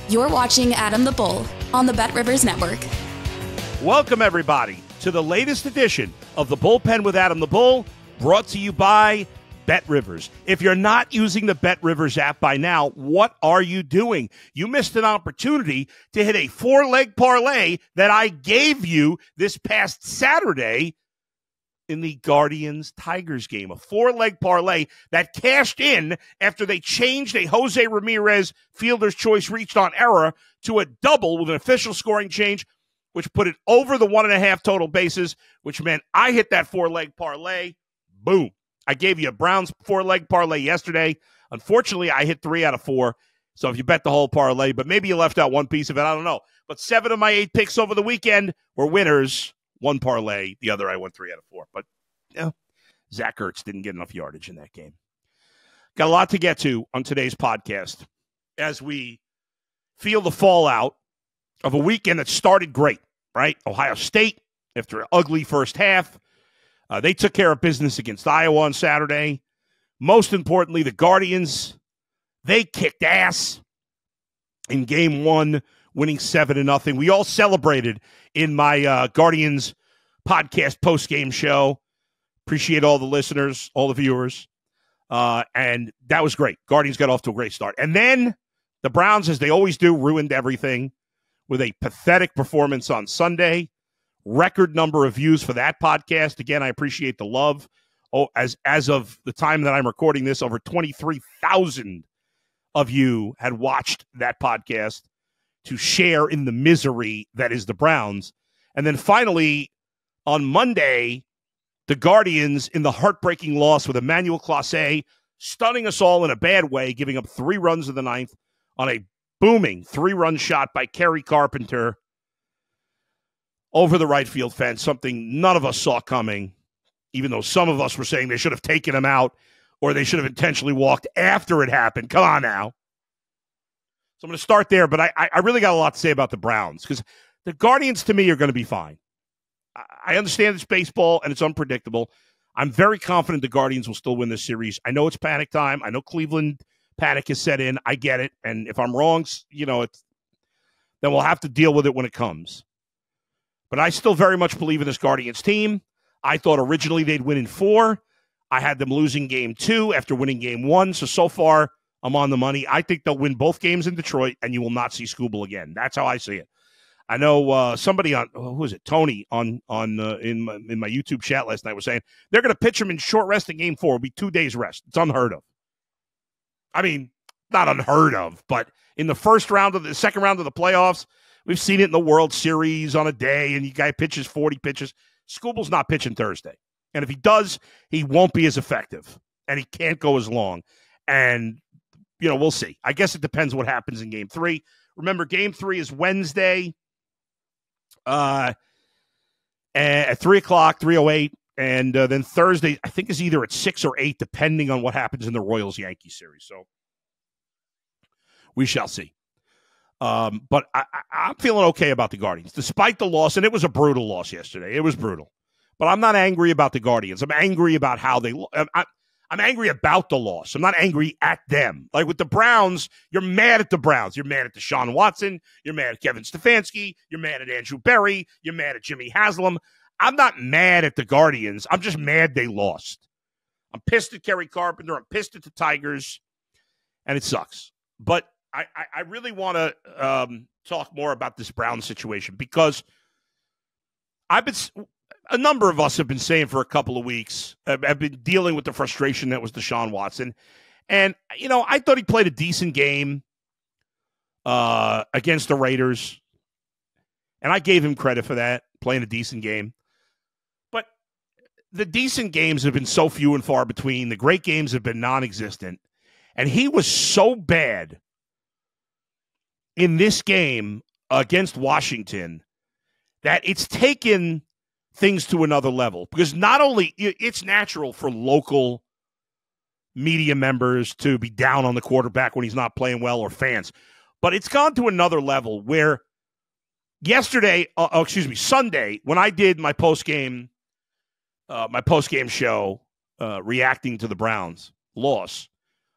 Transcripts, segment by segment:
You're watching Adam the Bull on the BetRivers Network. Welcome, everybody, to the latest edition of the Bullpen with Adam the Bull, brought to you by BetRivers. If you're not using the BetRivers app by now, what are you doing? You missed an opportunity to hit a four-leg parlay that I gave you this past Saturday in the Guardians-Tigers game. A four-leg parlay that cashed in after they changed a Jose Ramirez fielder's choice reached on error to a double with an official scoring change, which put it over the 1.5 total bases, which meant I hit that four-leg parlay. Boom. I gave you a Browns four-leg parlay yesterday. Unfortunately, I hit 3 out of 4. So if you bet the whole parlay, but maybe you left out one piece of it, I don't know. But 7 of my 8 picks over the weekend were winners. One parlay, the other I went 3 out of 4. But Zach Ertz didn't get enough yardage in that game. Got a lot to get to on today's podcast as we feel the fallout of a weekend that started great, right? Ohio State, after an ugly first half, they took care of business against Iowa on Saturday. Most importantly, the Guardians, they kicked ass in game 1, winning 7-0. We all celebrated in my Guardians podcast post-game show. Appreciate all the listeners, all the viewers. And that was great. Guardians got off to a great start. And then the Browns, as they always do, ruined everything with a pathetic performance on Sunday. Record number of views for that podcast. Again, I appreciate the love. Oh, as of the time that I'm recording this, over 23,000 of you had watched that podcast to share in the misery that is the Browns. And then finally, on Monday, the Guardians in the heartbreaking loss with Emmanuel Clase stunning us all in a bad way, giving up 3 runs in the 9th on a booming 3-run shot by Kerry Carpenter over the right field fence, something none of us saw coming, even though some of us were saying they should have taken him out or they should have intentionally walked after it happened. Come on now. So I'm going to start there, but I really got a lot to say about the Browns because the Guardians, to me, are going to be fine. I understand it's baseball and it's unpredictable. I'm very confident the Guardians will still win this series. I know it's panic time. I know Cleveland panic has set in. I get it. And if I'm wrong, then we'll have to deal with it when it comes. But I still very much believe in this Guardians team. I thought originally they'd win in 4. I had them losing game 2 after winning game 1. So far, I'm on the money. I think they'll win both games in Detroit, and you will not see Scooble again. That's how I see it. I know somebody on, who was it, Tony, in my YouTube chat last night was saying they're going to pitch him in short rest in game 4. It'll be 2 days rest. It's unheard of. I mean, not unheard of, but in the second round of the playoffs, we've seen it in the World Series on a day, and you guy pitches 40 pitches. Scooble's not pitching Thursday. And if he does, he won't be as effective, and he can't go as long. And, we'll see. I guess it depends what happens in game 3. Remember, game 3 is Wednesday at 3 o'clock, 3:08. And then Thursday, I think, is either at 6 or 8, depending on what happens in the Royals-Yankees series. So we shall see. But I'm feeling okay about the Guardians, despite the loss. And it was a brutal loss yesterday. It was brutal. But I'm not angry about the Guardians. I'm angry about how they I'm angry about the loss. I'm not angry at them. Like with the Browns, you're mad at the Browns. You're mad at Deshaun Watson. You're mad at Kevin Stefanski. You're mad at Andrew Berry. You're mad at Jimmy Haslam. I'm not mad at the Guardians. I'm just mad they lost. I'm pissed at Kerry Carpenter. I'm pissed at the Tigers. And it sucks. But I really want to talk more about this Brown situation because a number of us have been saying for a couple of weeks, I've been dealing with the frustration that was Deshaun Watson. And, I thought he played a decent game against the Raiders. And I gave him credit for that, playing a decent game. But the decent games have been so few and far between. The great games have been non-existent. And he was so bad in this game against Washington that it's taken things to another level. Because not only, it's natural for local media members to be down on the quarterback when he's not playing well, or fans. But it's gone to another level where Sunday, when I did my post-game show reacting to the Browns loss,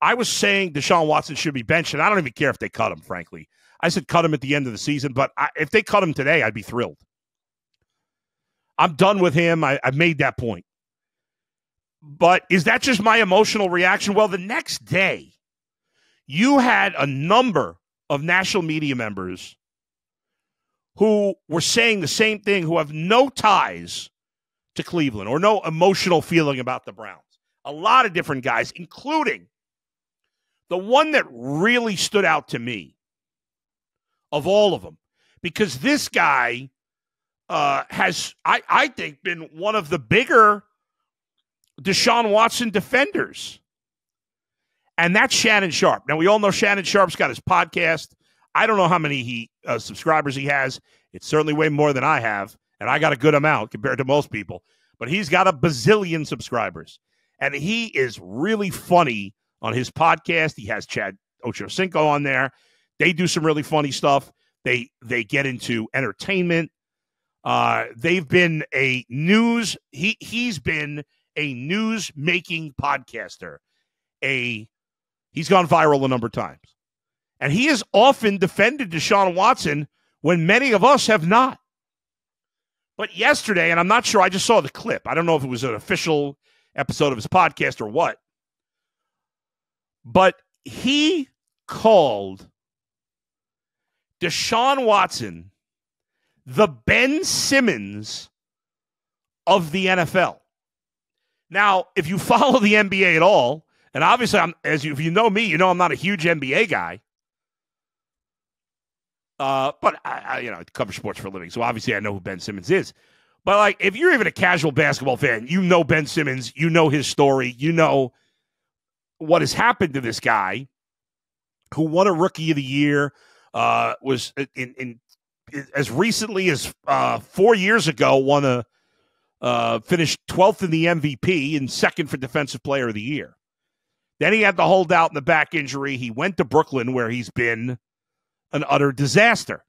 I was saying Deshaun Watson should be benched, and I don't even care if they cut him, frankly. I said cut him at the end of the season, but if they cut him today, I'd be thrilled. I'm done with him. I've made that point. But is that just my emotional reaction? Well, the next day, you had a number of national media members who were saying the same thing, who have no ties to Cleveland or no emotional feeling about the Browns. A lot of different guys, including the one that really stood out to me of all of them, because this guy has, I think, been one of the bigger Deshaun Watson defenders. And that's Shannon Sharp. Now, we all know Shannon Sharp's got his podcast. I don't know how many subscribers he has. It's certainly way more than I have, and I got a good amount compared to most people. But he's got a bazillion subscribers, and he is really funny on his podcast. He has Chad Ochocinco on there. They do some really funny stuff. They get into entertainment. They've been a news. He's been a news-making podcaster. He's gone viral a number of times. And he has often defended Deshaun Watson when many of us have not. But yesterday, and I'm not sure, I just saw the clip. I don't know if it was an official episode of his podcast or what. But he called Deshaun Watson the Ben Simmons of the NFL. Now, if you follow the NBA at all, and obviously, if you know me, you know I'm not a huge NBA guy. But I cover sports for a living, so obviously I know who Ben Simmons is. But like, if you're even a casual basketball fan, you know Ben Simmons, you know his story, you know what has happened to this guy, who won a Rookie of the Year, was in as recently as 4 years ago, finished 12th in the MVP and second for Defensive Player of the Year. Then he had to hold out in the back injury. He went to Brooklyn, where he's been an utter disaster.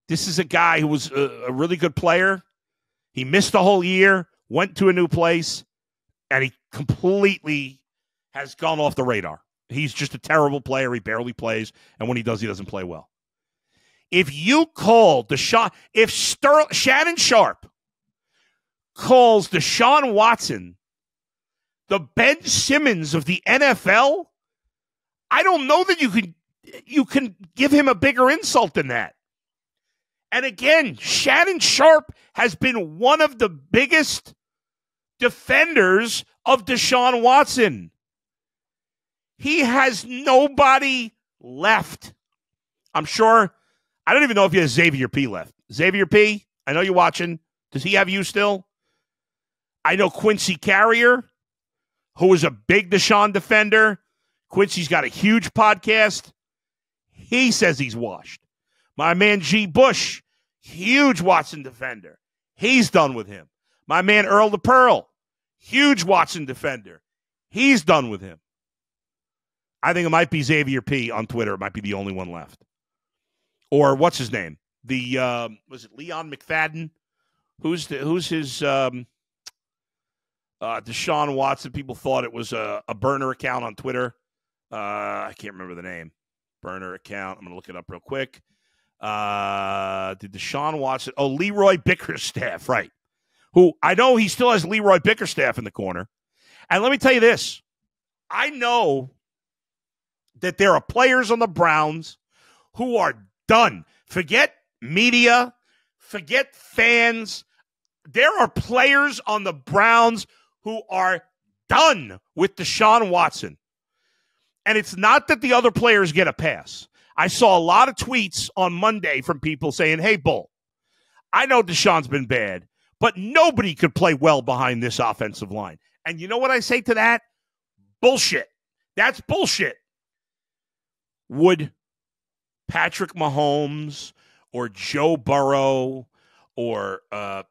This is a guy who was a really good player. He missed the whole year, went to a new place, and he completely has gone off the radar. He's just a terrible player. He barely plays, and when he does, he doesn't play well. If you call Shannon Sharp calls Deshaun Watson the Ben Simmons of the NFL, I don't know that you can give him a bigger insult than that. And again, Shannon Sharp has been one of the biggest defenders of Deshaun Watson. He has nobody left. I'm sure. I don't even know if he has Xavier P left. Xavier P, I know you're watching. Does he have you still? I know Quincy Carrier, who is a big Deshaun defender. Quincy's got a huge podcast. He says he's washed. My man G. Bush, huge Watson defender. He's done with him. My man Earl the Pearl, huge Watson defender. He's done with him. I think it might be Xavier P on Twitter. It might be the only one left. Or what's his name? Was it Leon McFadden? Who's his Deshaun Watson? People thought it was a burner account on Twitter. I can't remember the name. Burner account. I'm going to look it up real quick. Did Deshaun Watson? Oh, Leroy Bickerstaff, right. Who I know he still has Leroy Bickerstaff in the corner. And let me tell you this. I know that there are players on the Browns who are done. Forget media. Forget fans. There are players on the Browns who are done with Deshaun Watson. And it's not that the other players get a pass. I saw a lot of tweets on Monday from people saying, hey, Bull, I know Deshaun's been bad, but nobody could play well behind this offensive line. And you know what I say to that? Bullshit. That's bullshit. Would Patrick Mahomes or Joe Burrow or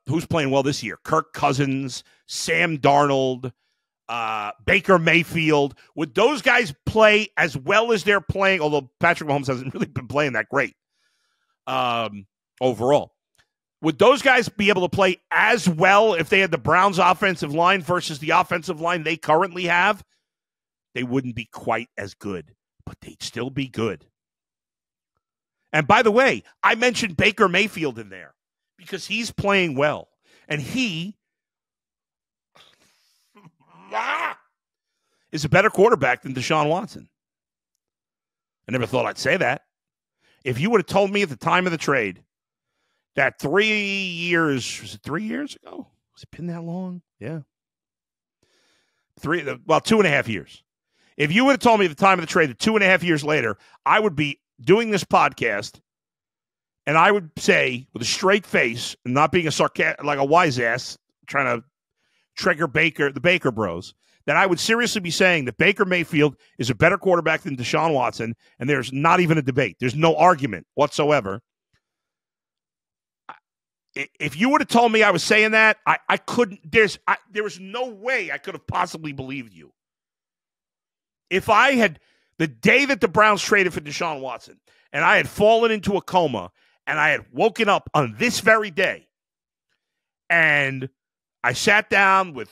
who's playing well this year? Kirk Cousins, Sam Darnold, Baker Mayfield. Would those guys play as well as they're playing? Although Patrick Mahomes hasn't really been playing that great overall. Would those guys be able to play as well if they had the Browns offensive line versus the offensive line they currently have? they wouldn't be quite as good, but they'd still be good. And by the way, I mentioned Baker Mayfield in there because he's playing well. And he is a better quarterback than Deshaun Watson. I never thought I'd say that. If you would have told me at the time of the trade that 3 years, was it 3 years ago? Was it been that long? Yeah. 2.5 years. If you would have told me at the time of the trade that 2.5 years later, I would be doing this podcast and I would say with a straight face and not being like a wise ass trying to trigger the Baker bros, that I would seriously be saying that Baker Mayfield is a better quarterback than Deshaun Watson, and there's not even a debate. There's no argument whatsoever. If you would have told me I was saying that, I couldn't. There was no way I could have possibly believed you. If I had, the day that the Browns traded for Deshaun Watson, and I had fallen into a coma, and I had woken up on this very day, and I sat down with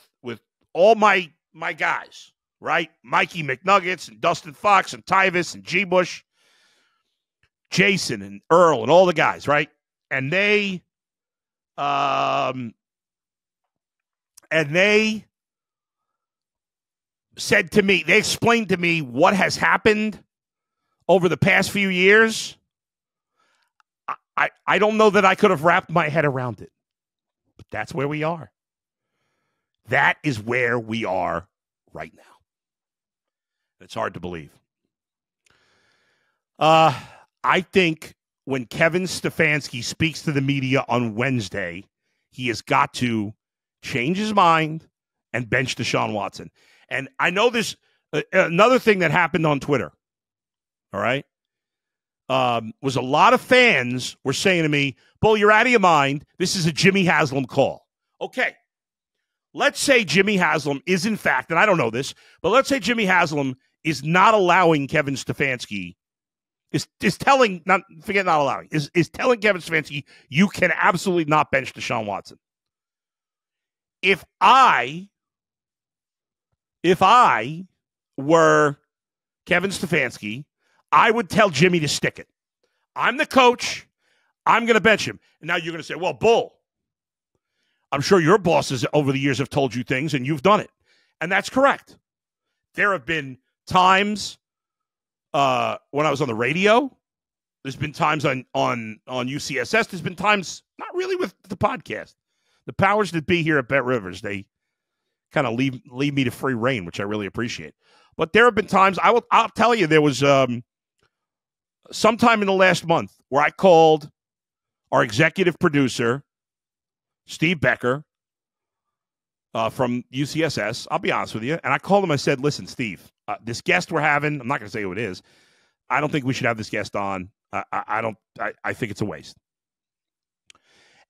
all my guys, right? Mikey McNuggets and Dustin Fox and Tyvis and G. Bush, Jason and Earl and all the guys, right? And they said to me, they explained to me what has happened over the past few years. I don't know that I could have wrapped my head around it, but that's where we are. That is where we are right now. It's hard to believe. I think when Kevin Stefanski speaks to the media on Wednesday, he has got to change his mind and bench Deshaun Watson. And I know there's another thing that happened on Twitter, all right, was a lot of fans were saying to me, Bull, you're out of your mind. This is a Jimmy Haslam call. Okay. Let's say Jimmy Haslam is in fact, and I don't know this, but let's say Jimmy Haslam is not allowing Kevin Stefanski, is telling, not allowing, is telling Kevin Stefanski, you can absolutely not bench Deshaun Watson. If I were Kevin Stefanski, I would tell Jimmy to stick it. I'm the coach. I'm going to bench him. And now you're going to say, well, Bull, I'm sure your bosses over the years have told you things and you've done it. And that's correct. There have been times when I was on the radio. There's been times on UCSS. There's been times not really with the podcast. The powers that be here at BetRivers, they kind of leave me to free reign, which I really appreciate. But there have been times, I'll tell you, there was sometime in the last month where I called our executive producer, Steve Becker, from UCSS. I'll be honest with you. And I called him. I said, listen, Steve, this guest we're having, I'm not going to say who it is. I don't think we should have this guest on. I think it's a waste.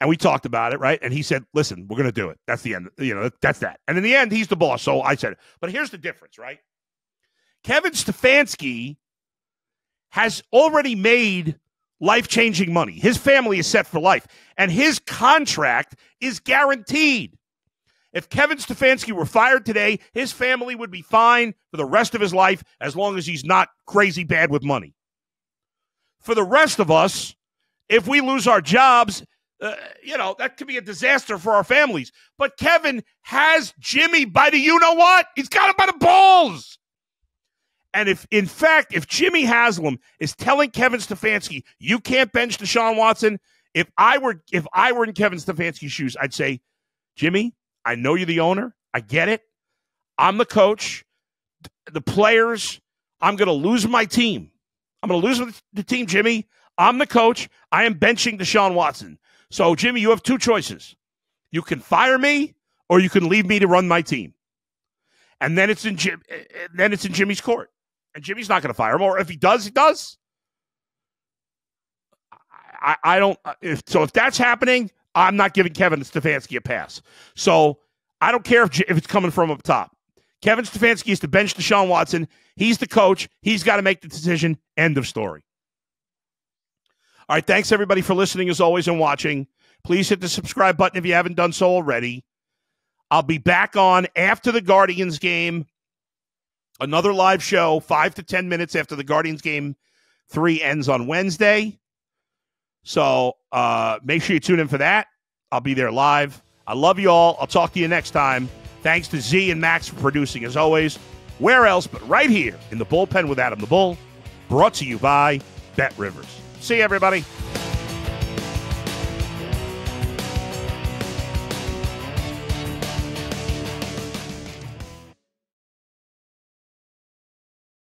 And we talked about it, right? And he said, listen, we're going to do it. That's the end. That's that. And in the end, he's the boss. So I said it. But here's the difference, right? Kevin Stefanski has already made life-changing money. His family is set for life. And his contract is guaranteed. If Kevin Stefanski were fired today, his family would be fine for the rest of his life as long as he's not crazy bad with money. For the rest of us, if we lose our jobs, that could be a disaster for our families. But Kevin has Jimmy by the you-know-what? He's got him by the balls. And if Jimmy Haslam is telling Kevin Stefanski, you can't bench Deshaun Watson, if I were in Kevin Stefanski's shoes, I'd say, Jimmy, I know you're the owner. I get it. I'm the coach. The players, I'm going to lose my team. I'm going to lose the team, Jimmy. I'm the coach. I am benching Deshaun Watson. So, Jimmy, you have two choices. You can fire me or you can leave me to run my team. And then it's in Jimmy's court. And Jimmy's not going to fire him. Or if he does, he does. I don't. If that's happening, I'm not giving Kevin Stefanski a pass. So I don't care if it's coming from up top. Kevin Stefanski is to bench Deshaun Watson. He's the coach. He's got to make the decision. End of story. All right. Thanks, everybody, for listening, as always, and watching. Please hit the subscribe button if you haven't done so already. I'll be back on after the Guardians game Another live show, 5 to 10 minutes after the Guardians game 3 ends on Wednesday. So make sure you tune in for that. I'll be there live. I love you all. I'll talk to you next time. Thanks to Z and Max for producing, as always. Where else but right here in the Bullpen with Adam the Bull, brought to you by BetRivers. See you, everybody.